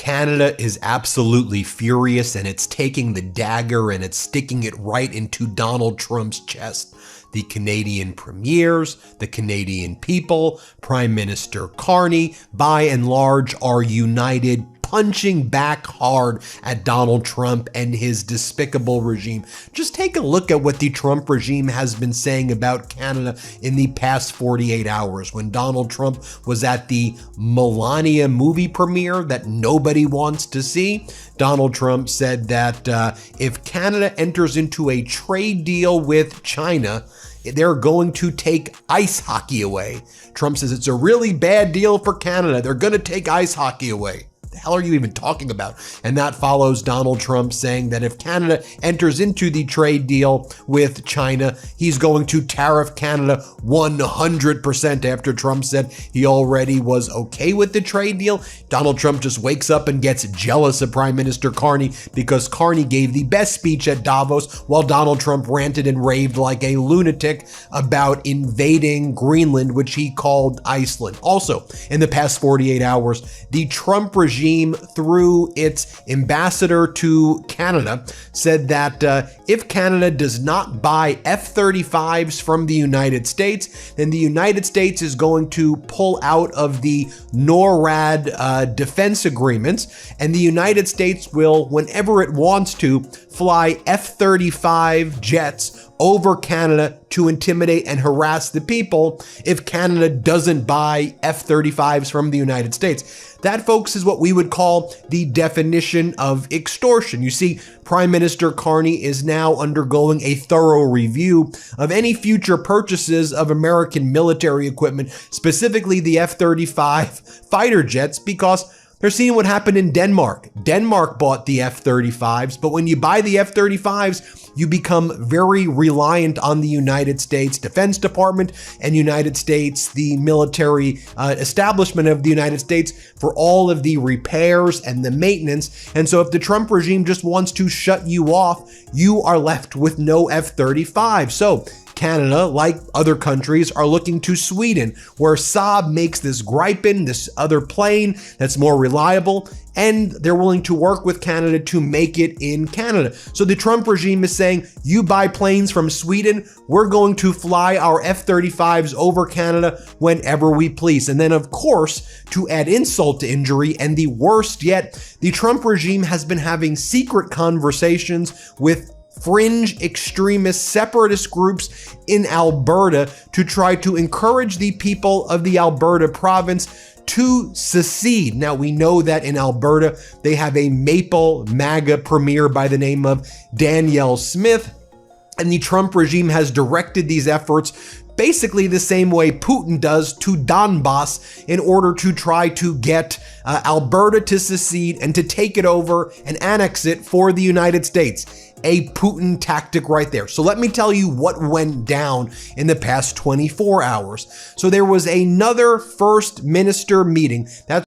Canada is absolutely furious, and it's taking the dagger and it's sticking it right into Donald Trump's chest. The Canadian premiers, the Canadian people, Prime Minister Carney, by and large, are united, punching back hard at Donald Trump and his despicable regime. Just take a look at what the Trump regime has been saying about Canada in the past 48 hours. When Donald Trump was at the Melania movie premiere that nobody wants to see, Donald Trump said that if Canada enters into a trade deal with China, they're going to take ice hockey away. Trump says it's a really bad deal for Canada. They're going to take ice hockey away. The hell are you even talking about? And that follows Donald Trump saying that if Canada enters into the trade deal with China, he's going to tariff Canada 100% after Trump said he already was okay with the trade deal. Donald Trump just wakes up and gets jealous of Prime Minister Carney because Carney gave the best speech at Davos while Donald Trump ranted and raved like a lunatic about invading Greenland, which he called Iceland. Also, in the past 48 hours, the Trump regime, through its ambassador to Canada, said that if Canada does not buy F-35s from the United States, then the United States is going to pull out of the NORAD defense agreements, and the United States will, whenever it wants to, fly F-35 jets over Canada to intimidate and harass the people if Canada doesn't buy F-35s from the United States. That, folks, is what we would call the definition of extortion. You see, Prime Minister Carney is now undergoing a thorough review of any future purchases of American military equipment, specifically the F-35 fighter jets, because they're seeing what happened in Denmark. Denmark bought the F-35s, but when you buy the F-35s, you become very reliant on the United States Defense Department and United States, the military establishment of the United States, for all of the repairs and the maintenance. And so if the Trump regime just wants to shut you off, you are left with no F-35. So Canada, like other countries, are looking to Sweden, where Saab makes this Gripen, this other plane that's more reliable, and they're willing to work with Canada to make it in Canada. So the Trump regime is saying, you buy planes from Sweden, we're going to fly our F-35s over Canada whenever we please. And then, of course, to add insult to injury, and the worst yet, the Trump regime has been having secret conversations with fringe extremist separatist groups in Alberta to try to encourage the people of the Alberta province to secede. Now, we know that in Alberta, they have a Maple MAGA premier by the name of Danielle Smith, and the Trump regime has directed these efforts basically the same way Putin does to Donbass in order to try to get Alberta to secede and to take it over and annex it for the United States. A Putin tactic right there. So let me tell you what went down in the past 24 hours. So there was another first minister meeting. That's